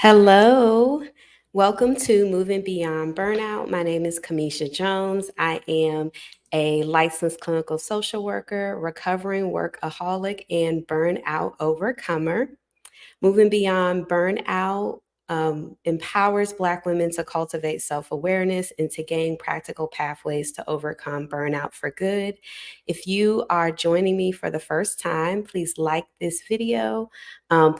Hello. Welcome to Moving Beyond Burnout. My name is Camesha Jones. I am a licensed clinical social worker, recovering workaholic, and burnout overcomer. Moving Beyond Burnout empowers Black women to cultivate self awareness and to gain practical pathways to overcome burnout for good. If you are joining me for the first time, please like this video.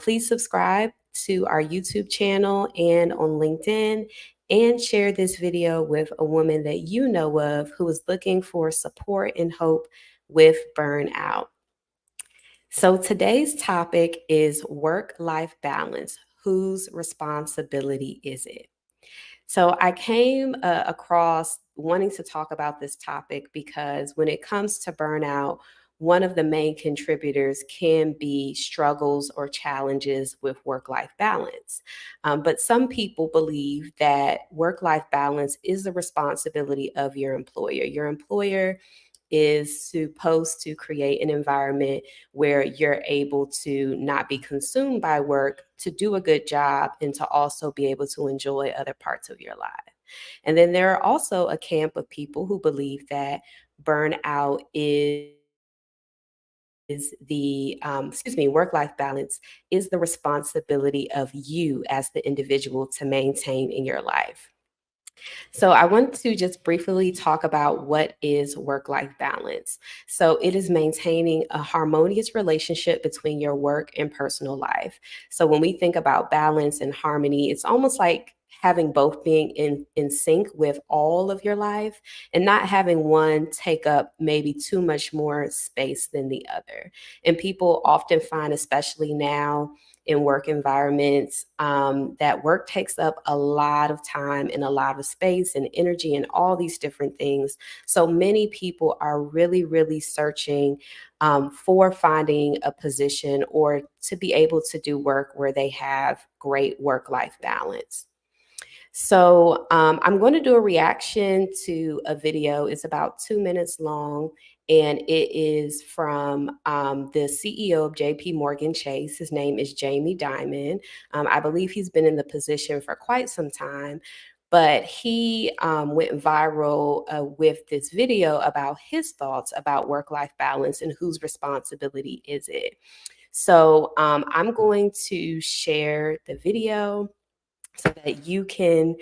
Please subscribe to our YouTube channel and on LinkedIn, and share this video with a woman that you know of who is looking for support and hope with burnout. So today's topic is work-life balance. Whose responsibility is it? So I came across wanting to talk about this topic because when it comes to burnout, one of the main contributors can be struggles or challenges with work life balance. But some people believe that work life balance is the responsibility of your employer. Your employer is supposed to create an environment where you're able to not be consumed by work, to do a good job, and to also be able to enjoy other parts of your life. And then there are also a camp of people who believe that burnout is work life balance is the responsibility of you as the individual to maintain in your life. So, I want to just briefly talk about what is work life balance. So, it is maintaining a harmonious relationship between your work and personal life. So, when we think about balance and harmony, it's almost like having both being in sync with all of your life and not having one take up maybe too much more space than the other. And people often find, especially now, in work environments, that work takes up a lot of time and a lot of space and energy and all these different things. So many people are really, really searching for finding a position or to be able to do work where they have great work life balance. So I'm going to do a reaction to a video. It's about 2 minutes long, and it is from the CEO of JP Morgan Chase. His name is Jamie Dimon. I believe he's been in the position for quite some time, but he went viral with this video about his thoughts about work-life balance and whose responsibility is it. So I'm going to share the video so that you can,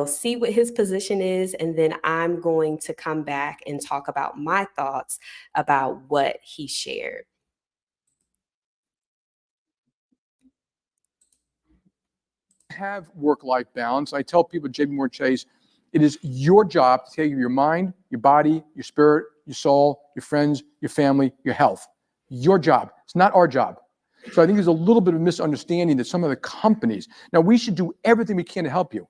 see what his position is. And then I'm going to come back and talk about my thoughts about what he shared. Have work-life balance. I tell people at JP Morgan Chase, it is your job to take care of your mind, your body, your spirit, your soul, your friends, your family, your health. Your job. It's not our job. So I think there's a little bit of misunderstanding that some of the companies, now we should do everything we can to help you.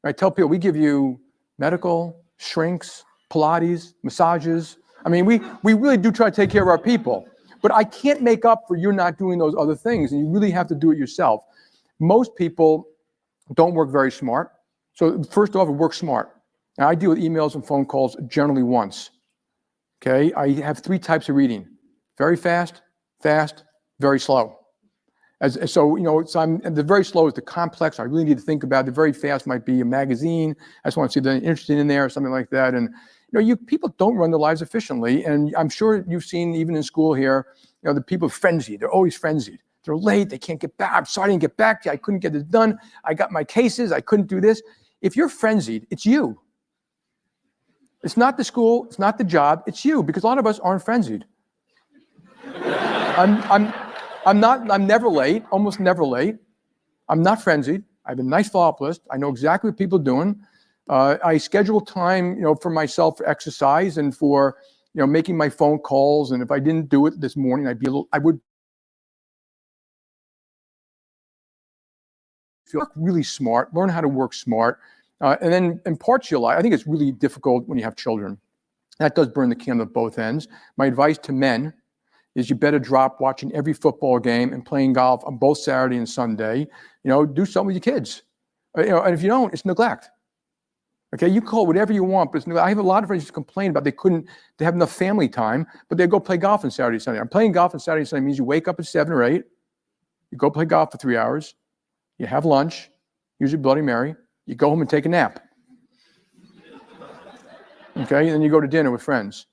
I tell people we give you medical, shrinks, Pilates, massages. I mean, we really do try to take care of our people, but I can't make up for you not doing those other things, and you really have to do it yourself. Most people don't work very smart. So first off, work smart. Now, I deal with emails and phone calls generally once. Okay, I have 3 types of reading: very fast, very slow. So the very slow is the complex. I really need to think about it. The very fast might be a magazine. I just want to see they're interested in there or something like that. And people don't run their lives efficiently. And I'm sure you've seen even in school here, the people are frenzied. They're always frenzied. They're late. They can't get back. I'm sorry I didn't get back to you. I couldn't get this done. I got my cases. I couldn't do this. If you're frenzied, it's you. It's not the school. It's not the job. It's you, because a lot of us aren't frenzied. I'm never late, almost never late. I'm not frenzied. I have a nice follow-up list. I know exactly what people are doing. I schedule time, for myself for exercise and for, making my phone calls. And if I didn't do it this morning, I would feel really smart, learn how to work smart. And then impart your life. I think it's really difficult when you have children. That does burn the candle at both ends. My advice to men is you better drop watching every football game and playing golf on both Saturday and Sunday. Do something with your kids. And if you don't, it's neglect. Okay, you call it whatever you want, but it's neglect. I have a lot of friends who complain about they have enough family time, but they go play golf on Saturday and Sunday. I'm playing golf on Saturday and Sunday means you wake up at 7 or 8, you go play golf for 3 hours, you have lunch, usually Bloody Mary. You go home and take a nap. Okay, and then you go to dinner with friends.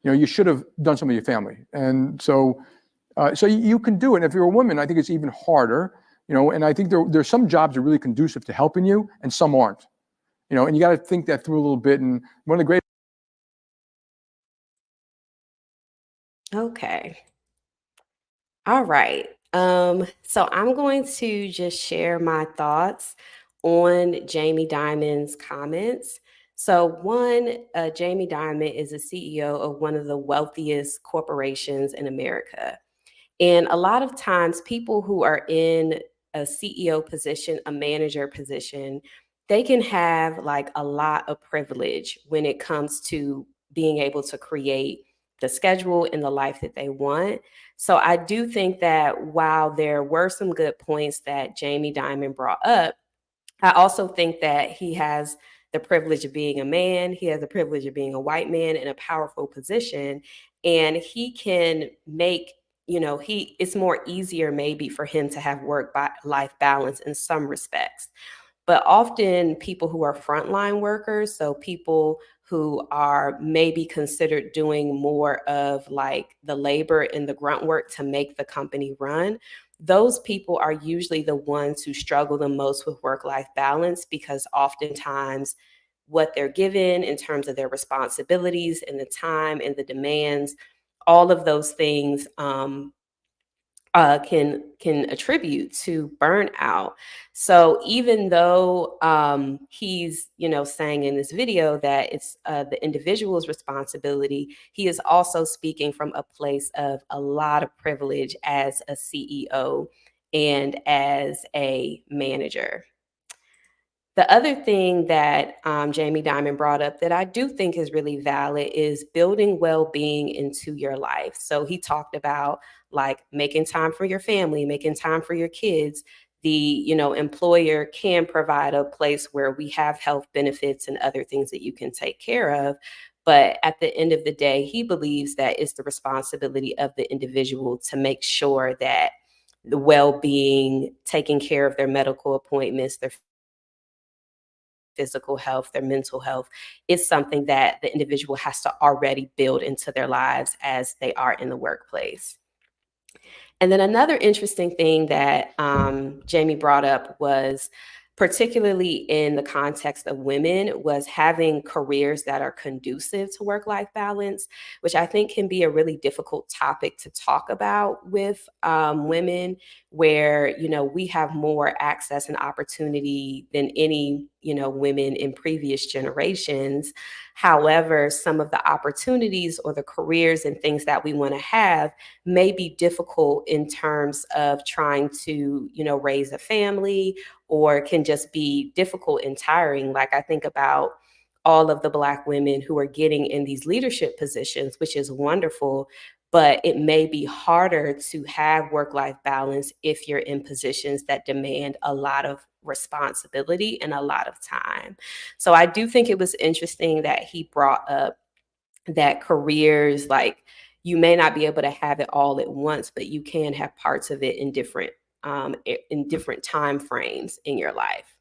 You should have done something with your family. And so you can do it. And if you're a woman, I think it's even harder. And I think there's some jobs that are really conducive to helping you, and some aren't. And you got to think that through a little bit. And one of the great. Okay. All right. So I'm going to just share my thoughts on Jamie Dimon's comments. So, one, Jamie Dimon is a CEO of one of the wealthiest corporations in America. And a lot of times, people who are in a CEO position, a manager position, they can have like a lot of privilege when it comes to being able to create the schedule and the life that they want. So I do think that while there were some good points that Jamie Dimon brought up, I also think that he has the privilege of being a man. He has the privilege of being a white man in a powerful position. And he can make, it's more easier maybe for him to have life balance in some respects. But often people who are frontline workers, so people who are maybe considered doing more of like the labor and the grunt work to make the company run, those people are usually the ones who struggle the most with work-life balance, because oftentimes what they're given in terms of their responsibilities and the time and the demands, all of those things can attribute to burnout. So even though he's saying in this video that it's the individual's responsibility, he is also speaking from a place of a lot of privilege as a CEO and as a manager. The other thing that Jamie Dimon brought up that I do think is really valid is building well-being into your life. So he talked about like making time for your family, making time for your kids. The employer can provide a place where we have health benefits and other things that you can take care of. But at the end of the day, he believes that it's the responsibility of the individual to make sure that the well-being, taking care of their medical appointments, their physical health, their mental health, is something that the individual has to already build into their lives as they are in the workplace. And then another interesting thing that Jamie brought up was, particularly in the context of women, was having careers that are conducive to work-life balance, which I think can be a really difficult topic to talk about with women, where, we have more access and opportunity than any, women in previous generations. However, some of the opportunities or the careers and things that we want to have may be difficult in terms of trying to, raise a family, or can just be difficult and tiring. Like I think about all of the Black women who are getting in these leadership positions, which is wonderful, but it may be harder to have work-life balance if you're in positions that demand a lot of responsibility and a lot of time. So I do think it was interesting that he brought up that careers, like, you may not be able to have it all at once, but you can have parts of it in different time frames in your life.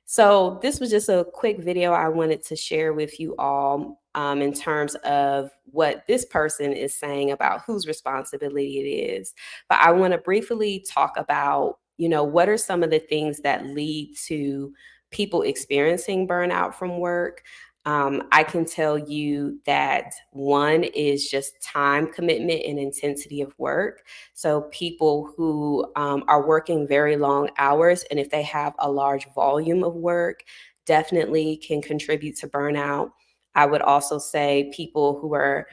So this was just a quick video I wanted to share with you all in terms of what this person is saying about whose responsibility it is. But I want to briefly talk about, what are some of the things that lead to people experiencing burnout from work. I can tell you that one is just time commitment and intensity of work. So people who are working very long hours, and if they have a large volume of work, definitely can contribute to burnout. I would also say people who are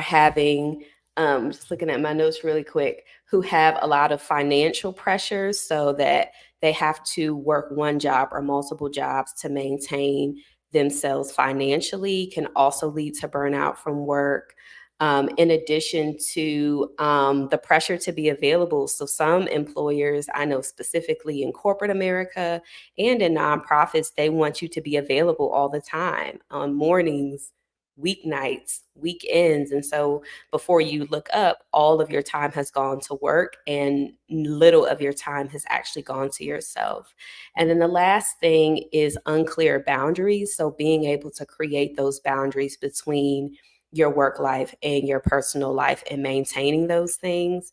having, just looking at my notes really quick, who have a lot of financial pressures, so that they have to work one job or multiple jobs to maintain themselves financially, can also lead to burnout from work. In addition to the pressure to be available. So some employers, I know specifically in corporate America and in nonprofits, they want you to be available all the time on mornings, weeknights, weekends. And so before you look up, all of your time has gone to work and little of your time has actually gone to yourself. And then the last thing is unclear boundaries. So being able to create those boundaries between your work life and your personal life and maintaining those things.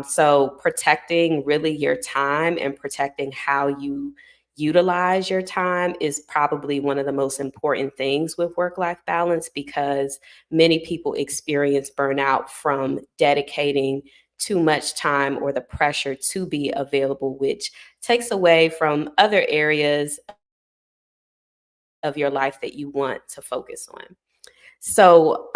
So protecting really your time and protecting how you utilize your time is probably one of the most important things with work life balance, because many people experience burnout from dedicating too much time or the pressure to be available, which takes away from other areas of your life that you want to focus on. So,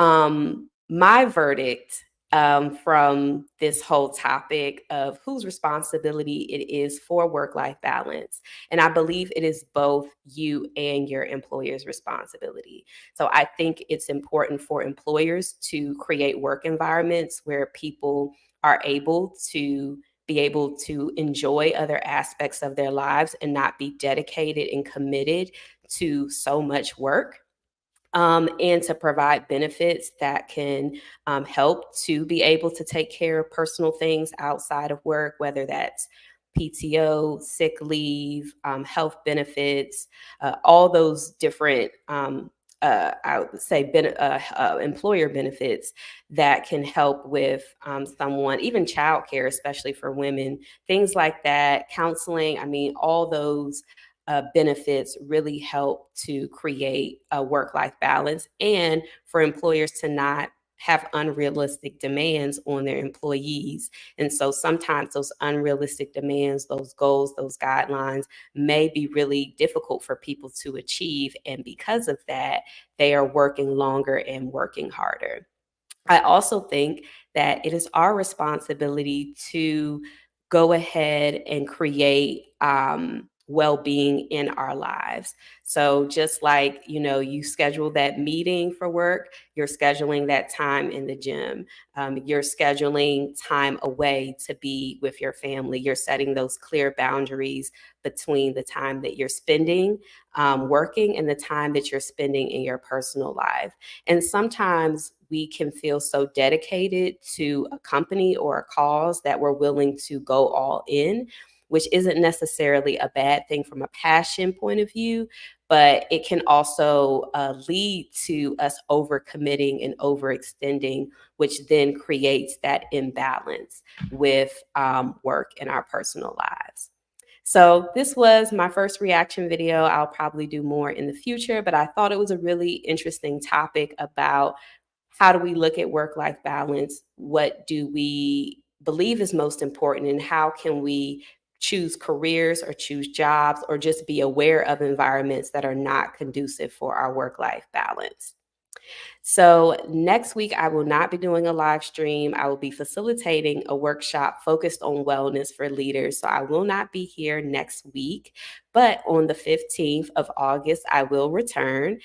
my verdict from this whole topic of whose responsibility it is for work life balance, and I believe it is both you and your employer's responsibility. So, I think it's important for employers to create work environments where people are able to enjoy other aspects of their lives and not be dedicated and committed to so much work, and to provide benefits that can help to be able to take care of personal things outside of work, whether that's PTO, sick leave, health benefits, all those different, I would say, employer benefits that can help with someone, even childcare, especially for women, things like that, counseling. I mean, all those benefits really help to create a work life balance and for employers to not have unrealistic demands on their employees. And so sometimes those unrealistic demands, those goals, those guidelines may be really difficult for people to achieve. And because of that, they are working longer and working harder. I also think that it is our responsibility to go ahead and create well-being in our lives. So just like, you schedule that meeting for work, you're scheduling that time in the gym. You're scheduling time away to be with your family. You're setting those clear boundaries between the time that you're spending working and the time that you're spending in your personal life. And sometimes we can feel so dedicated to a company or a cause that we're willing to go all in, which isn't necessarily a bad thing from a passion point of view, but it can also lead to us overcommitting and overextending, which then creates that imbalance with work and our personal lives. So this was my first reaction video. I'll probably do more in the future, but I thought it was a really interesting topic about how do we look at work-life balance? What do we believe is most important? And how can we choose careers or choose jobs or just be aware of environments that are not conducive for our work-life balance? So, next week, I will not be doing a live stream. I will be facilitating a workshop focused on wellness for leaders. So, I will not be here next week, but on the 15th of August, I will return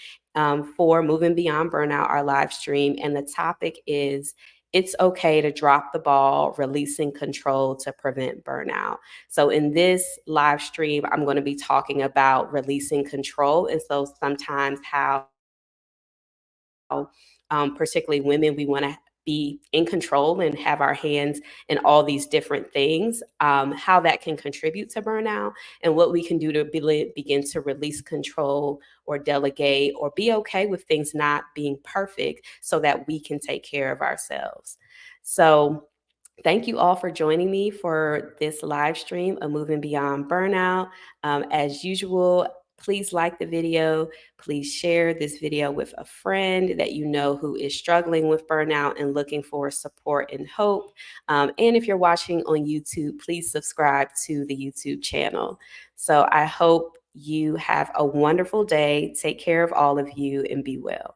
for Moving Beyond Burnout, our live stream. And the topic is it's okay to drop the ball, releasing control to prevent burnout. So, in this live stream, I'm going to be talking about releasing control. And so, sometimes how particularly women, we want to be in control and have our hands in all these different things, how that can contribute to burnout and what we can do to begin to release control or delegate or be okay with things not being perfect so that we can take care of ourselves. So, thank you all for joining me for this live stream of Moving Beyond Burnout. As usual, please like the video. Please share this video with a friend that you know who is struggling with burnout and looking for support and hope. And if you're watching on YouTube, please subscribe to the YouTube channel. So I hope you have a wonderful day. Take care of all of you and be well.